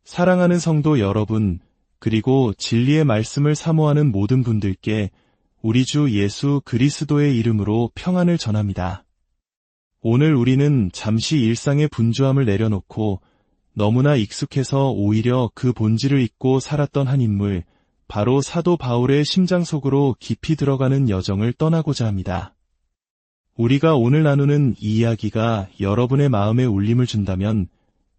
사랑하는 성도 여러분, 그리고 진리의 말씀을 사모하는 모든 분들께 우리 주 예수 그리스도의 이름으로 평안을 전합니다. 오늘 우리는 잠시 일상의 분주함을 내려놓고 너무나 익숙해서 오히려 그 본질을 잊고 살았던 한 인물, 바로 사도 바울의 심장 속으로 깊이 들어가는 여정을 떠나고자 합니다. 우리가 오늘 나누는 이 이야기가 여러분의 마음에 울림을 준다면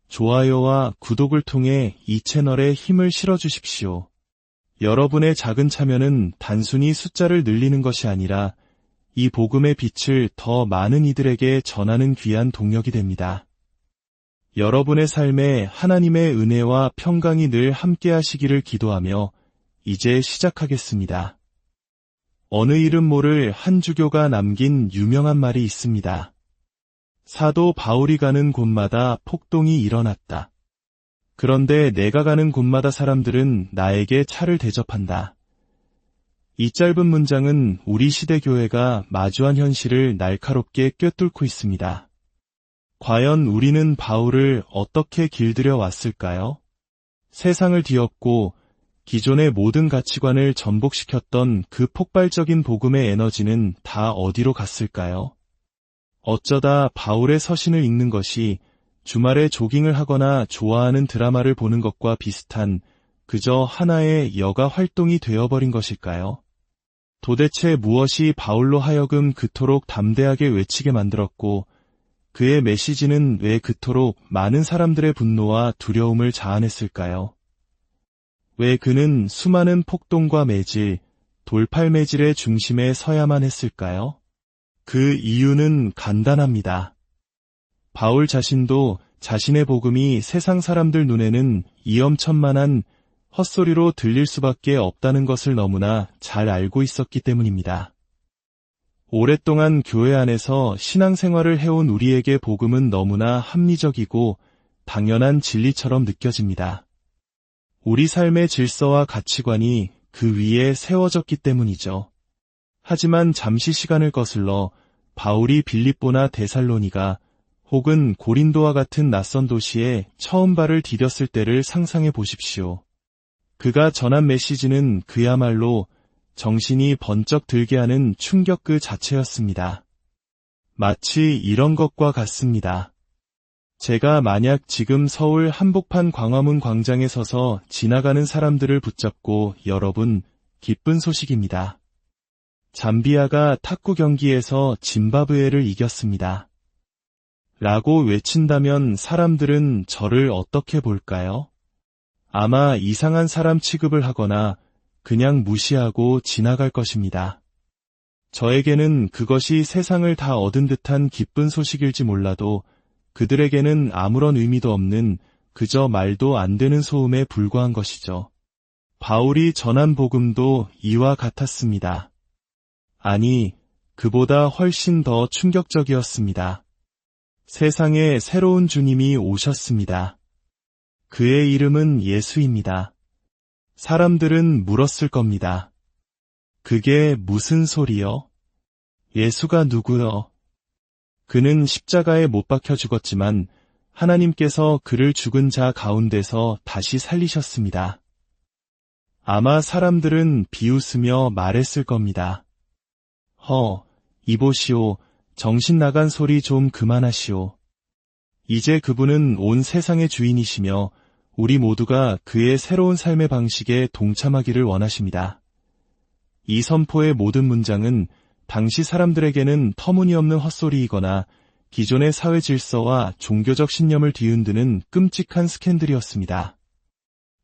좋아요와 구독을 통해 이 채널에 힘을 실어주십시오. 여러분의 작은 참여는 단순히 숫자를 늘리는 것이 아니라 이 복음의 빛을 더 많은 이들에게 전하는 귀한 동력이 됩니다. 여러분의 삶에 하나님의 은혜와 평강이 늘 함께 하시기를 기도하며 이제 시작하겠습니다. 어느 이름 모를 한 주교가 남긴 유명한 말이 있습니다. 사도 바울이 가는 곳마다 폭동이 일어났다. 그런데 내가 가는 곳마다 사람들은 나에게 차를 대접한다. 이 짧은 문장은 우리 시대 교회가 마주한 현실을 날카롭게 꿰뚫고 있습니다. 과연 우리는 바울을 어떻게 길들여 왔을까요? 세상을 뒤엎고 기존의 모든 가치관을 전복시켰던 그 폭발적인 복음의 에너지는 다 어디로 갔을까요? 어쩌다 바울의 서신을 읽는 것이 주말에 조깅을 하거나 좋아하는 드라마를 보는 것과 비슷한 그저 하나의 여가 활동이 되어버린 것일까요? 도대체 무엇이 바울로 하여금 그토록 담대하게 외치게 만들었고 그의 메시지는 왜 그토록 많은 사람들의 분노와 두려움을 자아냈을까요? 왜 그는 수많은 폭동과 매질, 돌팔매질의 중심에 서야만 했을까요? 그 이유는 간단합니다. 바울 자신도 자신의 복음이 세상 사람들 눈에는 위험천만한 헛소리로 들릴 수밖에 없다는 것을 너무나 잘 알고 있었기 때문입니다. 오랫동안 교회 안에서 신앙생활을 해온 우리에게 복음은 너무나 합리적이고 당연한 진리처럼 느껴집니다. 우리 삶의 질서와 가치관이 그 위에 세워졌기 때문이죠. 하지만 잠시 시간을 거슬러 바울이 빌립보나 데살로니가 혹은 고린도와 같은 낯선 도시에 처음 발을 디뎠을 때를 상상해 보십시오. 그가 전한 메시지는 그야말로 정신이 번쩍 들게 하는 충격 그 자체였습니다. 마치 이런 것과 같습니다. 제가 만약 지금 서울 한복판 광화문 광장에 서서 지나가는 사람들을 붙잡고 여러분, 기쁜 소식입니다. 잠비아가 탁구 경기에서 짐바브웨를 이겼습니다. 라고 외친다면 사람들은 저를 어떻게 볼까요? 아마 이상한 사람 취급을 하거나 그냥 무시하고 지나갈 것입니다. 저에게는 그것이 세상을 다 얻은 듯한 기쁜 소식일지 몰라도 그들에게는 아무런 의미도 없는 그저 말도 안 되는 소음에 불과한 것이죠. 바울이 전한 복음도 이와 같았습니다. 아니, 그보다 훨씬 더 충격적이었습니다. 세상에 새로운 주님이 오셨습니다. 그의 이름은 예수입니다. 사람들은 물었을 겁니다. 그게 무슨 소리요? 예수가 누구요? 그는 십자가에 못 박혀 죽었지만 하나님께서 그를 죽은 자 가운데서 다시 살리셨습니다. 아마 사람들은 비웃으며 말했을 겁니다. 이보시오, 정신 나간 소리 좀 그만하시오. 이제 그분은 온 세상의 주인이시며 우리 모두가 그의 새로운 삶의 방식에 동참하기를 원하십니다. 이 선포의 모든 문장은 당시 사람들에게는 터무니없는 헛소리이거나 기존의 사회 질서와 종교적 신념을 뒤흔드는 끔찍한 스캔들이었습니다.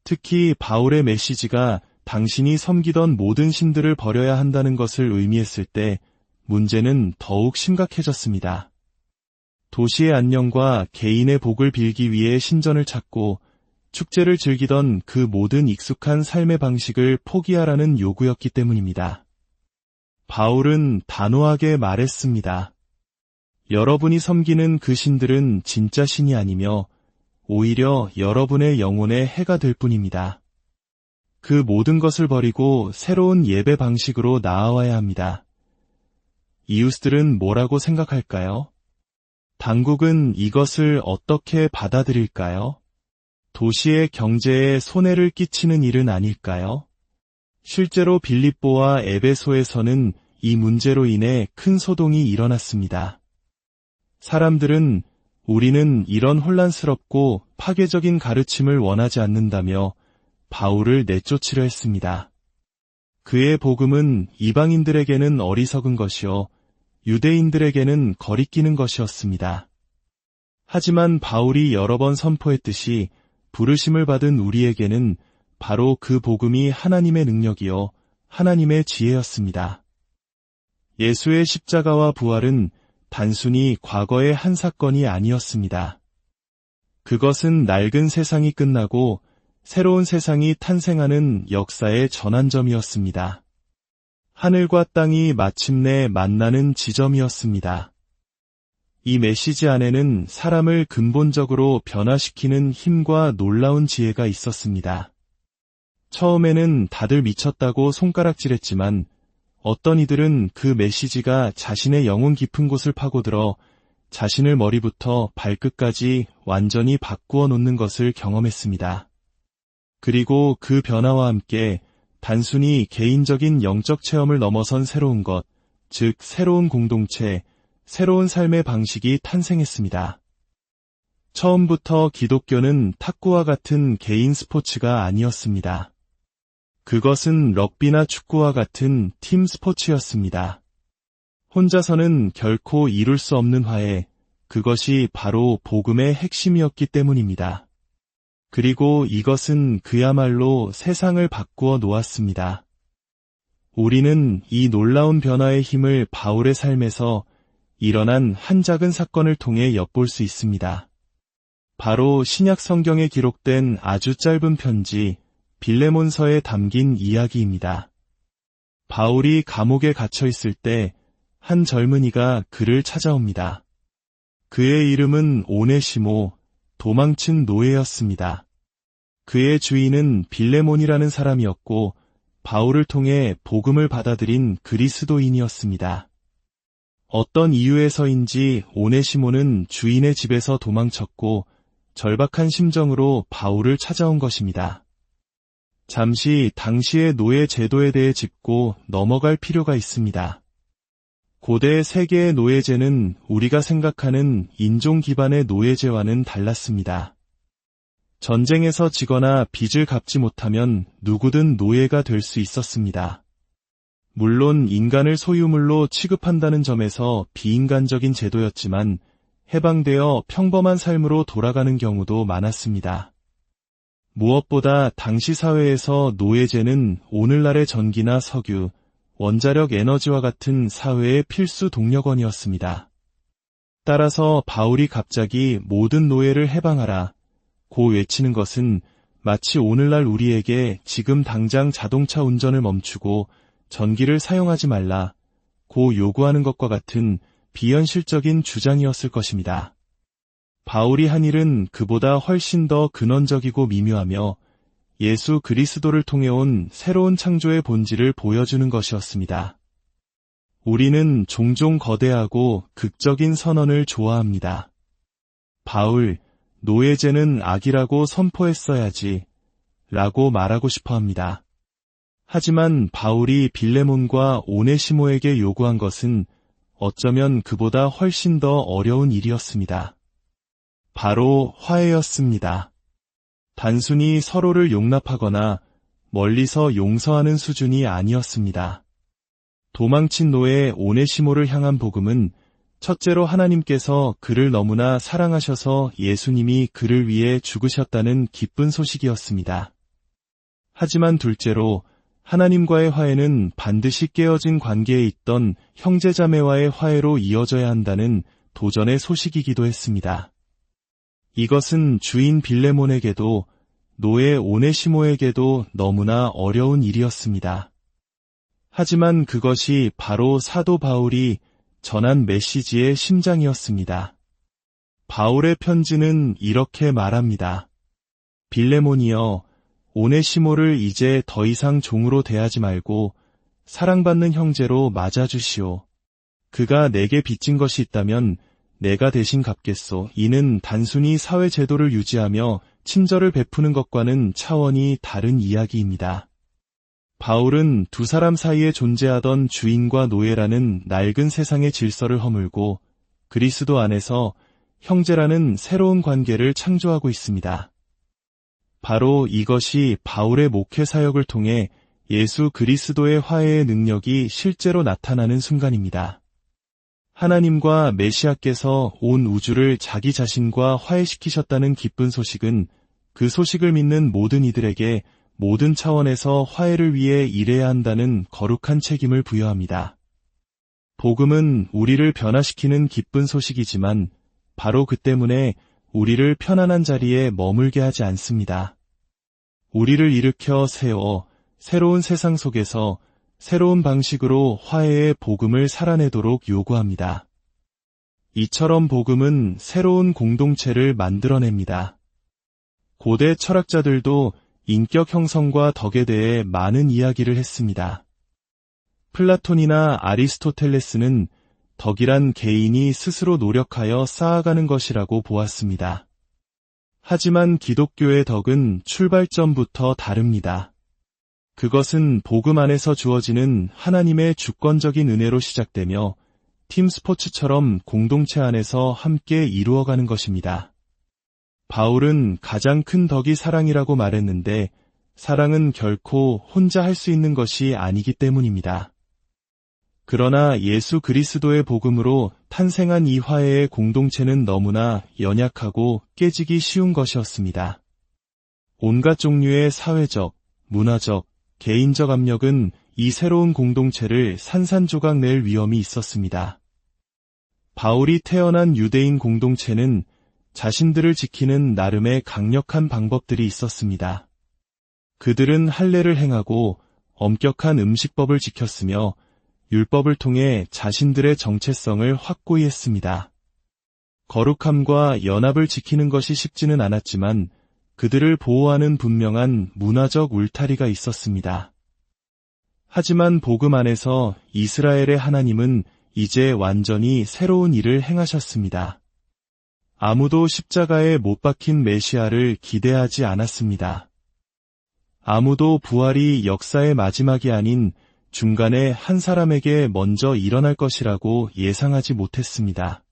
특히 바울의 메시지가 당신이 섬기던 모든 신들을 버려야 한다는 것을 의미했을 때 문제는 더욱 심각해졌습니다. 도시의 안녕과 개인의 복을 빌기 위해 신전을 찾고 축제를 즐기던 그 모든 익숙한 삶의 방식을 포기하라는 요구였기 때문입니다. 바울은 단호하게 말했습니다. 여러분이 섬기는 그 신들은 진짜 신이 아니며 오히려 여러분의 영혼에 해가 될 뿐입니다. 그 모든 것을 버리고 새로운 예배 방식으로 나아와야 합니다. 이웃들은 뭐라고 생각할까요? 당국은 이것을 어떻게 받아들일까요? 도시의 경제에 손해를 끼치는 일은 아닐까요? 실제로 빌립보와 에베소에서는 이 문제로 인해 큰 소동이 일어났습니다. 사람들은 우리는 이런 혼란스럽고 파괴적인 가르침을 원하지 않는다며 바울을 내쫓으려 했습니다. 그의 복음은 이방인들에게는 어리석은 것이요 유대인들에게는 거리끼는 것이었습니다. 하지만 바울이 여러 번 선포했듯이 부르심을 받은 우리에게는 바로 그 복음이 하나님의 능력이요 하나님의 지혜였습니다. 예수의 십자가와 부활은 단순히 과거의 한 사건이 아니었습니다. 그것은 낡은 세상이 끝나고 새로운 세상이 탄생하는 역사의 전환점이었습니다. 하늘과 땅이 마침내 만나는 지점이었습니다. 이 메시지 안에는 사람을 근본적으로 변화시키는 힘과 놀라운 지혜가 있었습니다. 처음에는 다들 미쳤다고 손가락질했지만 어떤 이들은 그 메시지가 자신의 영혼 깊은 곳을 파고들어 자신을 머리부터 발끝까지 완전히 바꾸어 놓는 것을 경험했습니다. 그리고 그 변화와 함께 단순히 개인적인 영적 체험을 넘어선 새로운 것, 즉 새로운 공동체, 새로운 삶의 방식이 탄생했습니다. 처음부터 기독교는 탁구와 같은 개인 스포츠가 아니었습니다. 그것은 럭비나 축구와 같은 팀 스포츠였습니다. 혼자서는 결코 이룰 수 없는 화해, 그것이 바로 복음의 핵심이었기 때문입니다. 그리고 이것은 그야말로 세상을 바꾸어 놓았습니다. 우리는 이 놀라운 변화의 힘을 바울의 삶에서 일어난 한 작은 사건을 통해 엿볼 수 있습니다. 바로 신약 성경에 기록된 아주 짧은 편지 빌레몬서에 담긴 이야기입니다. 바울이 감옥에 갇혀 있을 때 한 젊은이가 그를 찾아옵니다. 그의 이름은 오네시모, 도망친 노예였습니다. 그의 주인은 빌레몬이라는 사람이었고 바울을 통해 복음을 받아들인 그리스도인이었습니다. 어떤 이유에서인지 오네시모는 주인의 집에서 도망쳤고 절박한 심정으로 바울을 찾아온 것입니다. 잠시 당시의 노예 제도에 대해 짚고 넘어갈 필요가 있습니다. 고대 세계의 노예제는 우리가 생각하는 인종 기반의 노예제와는 달랐습니다. 전쟁에서 지거나 빚을 갚지 못하면 누구든 노예가 될 수 있었습니다. 물론 인간을 소유물로 취급한다는 점에서 비인간적인 제도였지만 해방되어 평범한 삶으로 돌아가는 경우도 많았습니다. 무엇보다 당시 사회에서 노예제는 오늘날의 전기나 석유, 원자력 에너지와 같은 사회의 필수 동력원이었습니다. 따라서 바울이 갑자기 모든 노예를 해방하라 고 외치는 것은 마치 오늘날 우리에게 지금 당장 자동차 운전을 멈추고 전기를 사용하지 말라 고 요구하는 것과 같은 비현실적인 주장이었을 것입니다. 바울이 한 일은 그보다 훨씬 더 근원적이고 미묘하며 예수 그리스도를 통해 온 새로운 창조의 본질을 보여주는 것이었습니다. 우리는 종종 거대하고 극적인 선언을 좋아합니다. 바울, 노예제는 악이라고 선포했어야지 라고 말하고 싶어 합니다. 하지만 바울이 빌레몬과 오네시모에게 요구한 것은 어쩌면 그보다 훨씬 더 어려운 일이었습니다. 바로 화해였습니다. 단순히 서로를 용납하거나 멀리서 용서하는 수준이 아니었습니다. 도망친 노예 오네시모를 향한 복음은 첫째로 하나님께서 그를 너무나 사랑하셔서 예수님이 그를 위해 죽으셨다는 기쁜 소식이었습니다. 하지만 둘째로 하나님과의 화해는 반드시 깨어진 관계에 있던 형제자매와의 화해로 이어져야 한다는 도전의 소식이기도 했습니다. 이것은 주인 빌레몬에게도 노예 오네시모에게도 너무나 어려운 일이었습니다. 하지만 그것이 바로 사도 바울이 전한 메시지의 심장이었습니다. 바울의 편지는 이렇게 말합니다. 빌레몬이여, 오네시모를 이제 더 이상 종으로 대하지 말고 사랑받는 형제로 맞아주시오. 그가 내게 빚진 것이 있다면 내가 대신 갚겠소. 이는 단순히 사회 제도를 유지하며 친절을 베푸는 것과는 차원이 다른 이야기입니다. 바울은 두 사람 사이에 존재하던 주인과 노예라는 낡은 세상의 질서를 허물고 그리스도 안에서 형제라는 새로운 관계를 창조하고 있습니다. 바로 이것이 바울의 목회 사역을 통해 예수 그리스도의 화해의 능력이 실제로 나타나는 순간입니다. 하나님과 메시아께서 온 우주를 자기 자신과 화해시키셨다는 기쁜 소식은 그 소식을 믿는 모든 이들에게 모든 차원에서 화해를 위해 일해야 한다는 거룩한 책임을 부여합니다. 복음은 우리를 변화시키는 기쁜 소식이지만 바로 그 때문에 우리를 편안한 자리에 머물게 하지 않습니다. 우리를 일으켜 세워 새로운 세상 속에서 새로운 방식으로 화해의 복음을 살아내도록 요구합니다. 이처럼 복음은 새로운 공동체를 만들어냅니다. 고대 철학자들도 인격 형성과 덕에 대해 많은 이야기를 했습니다. 플라톤이나 아리스토텔레스는 덕이란 개인이 스스로 노력하여 쌓아가는 것이라고 보았습니다. 하지만 기독교의 덕은 출발점부터 다릅니다. 그것은 복음 안에서 주어지는 하나님의 주권적인 은혜로 시작되며 팀 스포츠처럼 공동체 안에서 함께 이루어가는 것입니다. 바울은 가장 큰 덕이 사랑이라고 말했는데 사랑은 결코 혼자 할 수 있는 것이 아니기 때문입니다. 그러나 예수 그리스도의 복음으로 탄생한 이 화해의 공동체는 너무나 연약하고 깨지기 쉬운 것이었습니다. 온갖 종류의 사회적, 문화적, 개인적 압력은 이 새로운 공동체를 산산조각 낼 위험이 있었습니다. 바울이 태어난 유대인 공동체는 자신들을 지키는 나름의 강력한 방법들이 있었습니다. 그들은 할례를 행하고 엄격한 음식법을 지켰으며 율법을 통해 자신들의 정체성을 확고히 했습니다. 거룩함과 연합을 지키는 것이 쉽지는 않았지만 그들을 보호하는 분명한 문화적 울타리가 있었습니다. 하지만 복음 안에서 이스라엘의 하나님은 이제 완전히 새로운 일을 행하셨습니다. 아무도 십자가에 못 박힌 메시아를 기대하지 않았습니다. 아무도 부활이 역사의 마지막이 아닌 중간에 한 사람에게 먼저 일어날 것이라고 예상하지 못했습니다.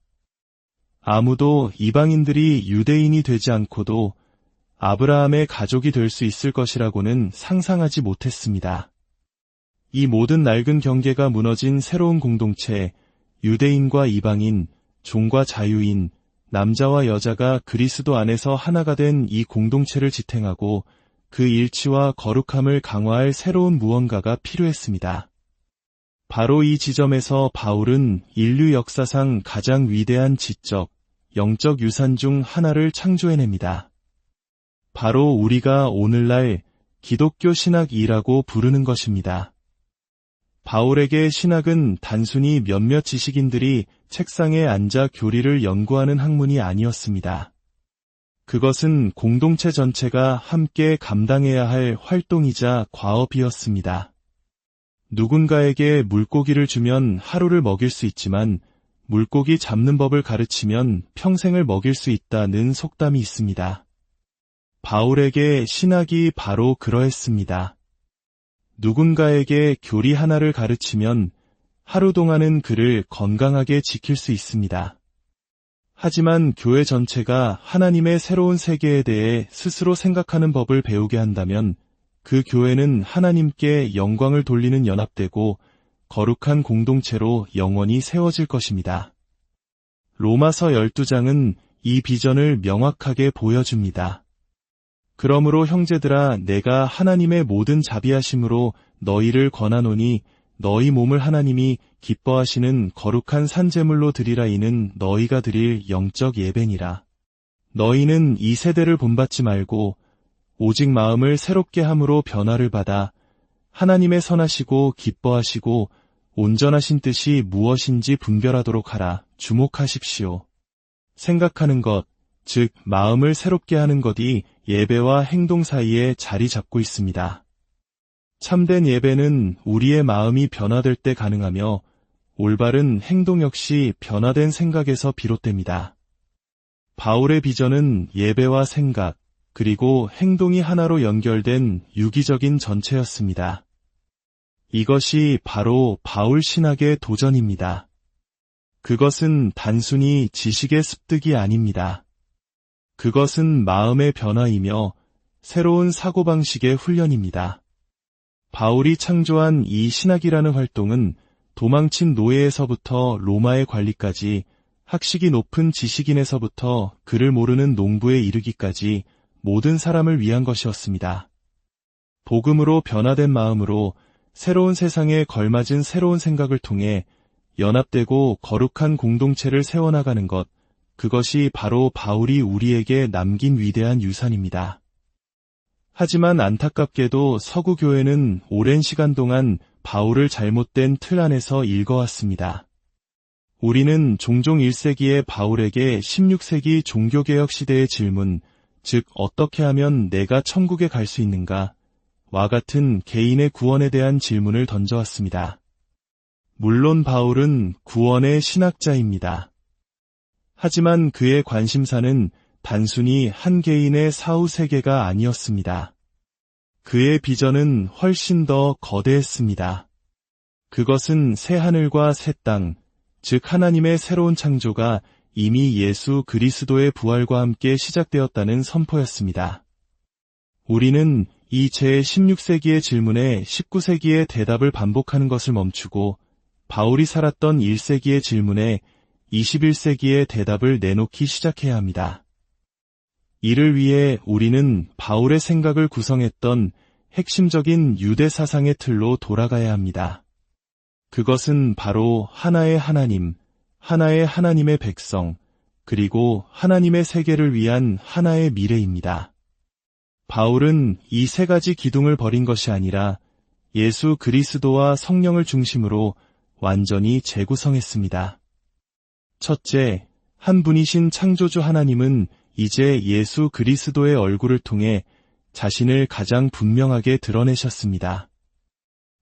아무도 이방인들이 유대인이 되지 않고도 아브라함의 가족이 될 수 있을 것이라고는 상상하지 못했습니다. 이 모든 낡은 경계가 무너진 새로운 공동체, 유대인과 이방인, 종과 자유인, 남자와 여자가 그리스도 안에서 하나가 된 이 공동체를 지탱하고 그 일치와 거룩함을 강화할 새로운 무언가가 필요했습니다. 바로 이 지점에서 바울은 인류 역사상 가장 위대한 지적, 영적 유산 중 하나를 창조해냅니다. 바로 우리가 오늘날 기독교 신학이라고 부르는 것입니다. 바울에게 신학은 단순히 몇몇 지식인들이 책상에 앉아 교리를 연구하는 학문이 아니었습니다. 그것은 공동체 전체가 함께 감당해야 할 활동이자 과업이었습니다. 누군가에게 물고기를 주면 하루를 먹일 수 있지만 물고기 잡는 법을 가르치면 평생을 먹일 수 있다는 속담이 있습니다. 바울에게 신학이 바로 그러했습니다. 누군가에게 교리 하나를 가르치면 하루 동안은 그를 건강하게 지킬 수 있습니다. 하지만 교회 전체가 하나님의 새로운 세계에 대해 스스로 생각하는 법을 배우게 한다면 그 교회는 하나님께 영광을 돌리는 연합되고 거룩한 공동체로 영원히 세워질 것입니다. 로마서 12장은 이 비전을 명확하게 보여줍니다. 그러므로 형제들아 내가 하나님의 모든 자비하심으로 너희를 권하노니 너희 몸을 하나님이 기뻐하시는 거룩한 산제물로 드리라. 이는 너희가 드릴 영적 예배니라. 너희는 이 세대를 본받지 말고 오직 마음을 새롭게 함으로 변화를 받아 하나님의 선하시고 기뻐하시고 온전하신 뜻이 무엇인지 분별하도록 하라. 주목하십시오. 생각하는 것, 즉 마음을 새롭게 하는 것이 예배와 행동 사이에 자리 잡고 있습니다. 참된 예배는 우리의 마음이 변화될 때 가능하며 올바른 행동 역시 변화된 생각에서 비롯됩니다. 바울의 비전은 예배와 생각, 그리고 행동이 하나로 연결된 유기적인 전체였습니다. 이것이 바로 바울 신학의 도전입니다. 그것은 단순히 지식의 습득이 아닙니다. 그것은 마음의 변화이며 새로운 사고방식의 훈련입니다. 바울이 창조한 이 신학이라는 활동은 도망친 노예에서부터 로마의 관리까지, 학식이 높은 지식인에서부터 그를 모르는 농부에 이르기까지 모든 사람을 위한 것이었습니다. 복음으로 변화된 마음으로 새로운 세상에 걸맞은 새로운 생각을 통해 연합되고 거룩한 공동체를 세워나가는 것, 그것이 바로 바울이 우리에게 남긴 위대한 유산입니다. 하지만 안타깝게도 서구 교회는 오랜 시간 동안 바울을 잘못된 틀 안에서 읽어왔습니다. 우리는 종종 1세기의 바울에게 16세기 종교개혁 시대의 질문, 즉 어떻게 하면 내가 천국에 갈 수 있는가? 와 같은 개인의 구원에 대한 질문을 던져왔습니다. 물론 바울은 구원의 신학자입니다. 하지만 그의 관심사는 단순히 한 개인의 사후 세계가 아니었습니다. 그의 비전은 훨씬 더 거대했습니다. 그것은 새 하늘과 새 땅, 즉 하나님의 새로운 창조가 이미 예수 그리스도의 부활과 함께 시작되었다는 선포였습니다. 우리는 이 제16세기의 질문에 19세기의 대답을 반복하는 것을 멈추고 바울이 살았던 1세기의 질문에 21세기의 대답을 내놓기 시작해야 합니다. 이를 위해 우리는 바울의 생각을 구성했던 핵심적인 유대 사상의 틀로 돌아가야 합니다. 그것은 바로 하나의 하나님, 하나의 하나님의 백성, 그리고 하나님의 세계를 위한 하나의 미래입니다. 바울은 이 세 가지 기둥을 버린 것이 아니라 예수 그리스도와 성령을 중심으로 완전히 재구성했습니다. 첫째, 한 분이신 창조주 하나님은 이제 예수 그리스도의 얼굴을 통해 자신을 가장 분명하게 드러내셨습니다.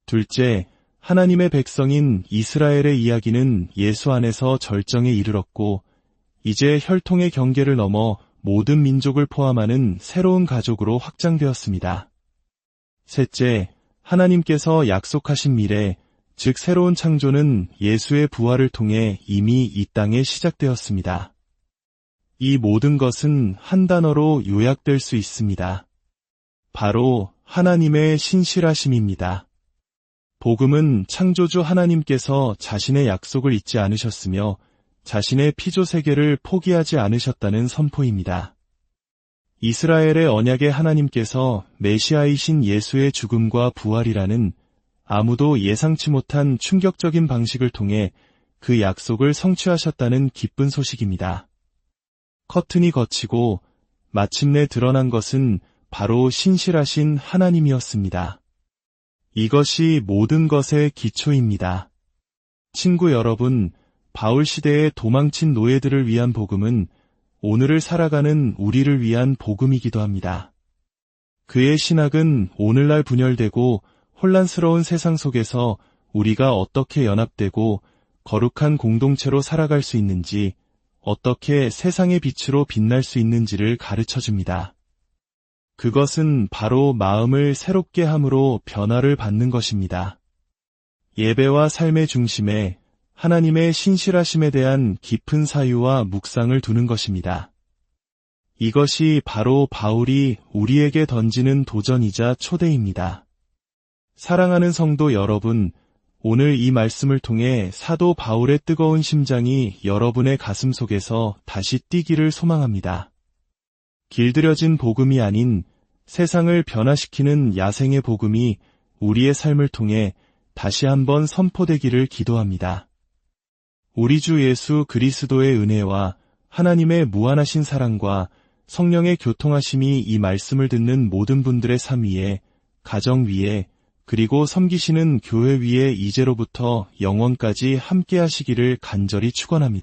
둘째, 하나님의 백성인 이스라엘의 이야기는 예수 안에서 절정에 이르렀고 이제 혈통의 경계를 넘어 모든 민족을 포함하는 새로운 가족으로 확장되었습니다. 셋째, 하나님께서 약속하신 미래, 즉 새로운 창조는 예수의 부활을 통해 이미 이 땅에 시작되었습니다. 이 모든 것은 한 단어로 요약될 수 있습니다. 바로 하나님의 신실하심입니다. 복음은 창조주 하나님께서 자신의 약속을 잊지 않으셨으며 자신의 피조 세계를 포기하지 않으셨다는 선포입니다. 이스라엘의 언약의 하나님께서 메시아이신 예수의 죽음과 부활이라는 아무도 예상치 못한 충격적인 방식을 통해 그 약속을 성취하셨다는 기쁜 소식입니다. 커튼이 걷히고 마침내 드러난 것은 바로 신실하신 하나님이었습니다. 이것이 모든 것의 기초입니다. 친구 여러분, 바울 시대의 도망친 노예들을 위한 복음은 오늘을 살아가는 우리를 위한 복음이기도 합니다. 그의 신학은 오늘날 분열되고 혼란스러운 세상 속에서 우리가 어떻게 연합되고 거룩한 공동체로 살아갈 수 있는지, 어떻게 세상의 빛으로 빛날 수 있는지를 가르쳐줍니다. 그것은 바로 마음을 새롭게 함으로 변화를 받는 것입니다. 예배와 삶의 중심에 하나님의 신실하심에 대한 깊은 사유와 묵상을 두는 것입니다. 이것이 바로 바울이 우리에게 던지는 도전이자 초대입니다. 사랑하는 성도 여러분, 오늘 이 말씀을 통해 사도 바울의 뜨거운 심장이 여러분의 가슴 속에서 다시 뛰기를 소망합니다. 길들여진 복음이 아닌 세상을 변화시키는 야생의 복음이 우리의 삶을 통해 다시 한번 선포되기를 기도합니다. 우리 주 예수 그리스도의 은혜와 하나님의 무한하신 사랑과 성령의 교통하심이 이 말씀을 듣는 모든 분들의 삶 위에, 가정 위에, 그리고 섬기시는 교회 위에 이제로부터 영원까지 함께 하시기를 간절히 축원합니다.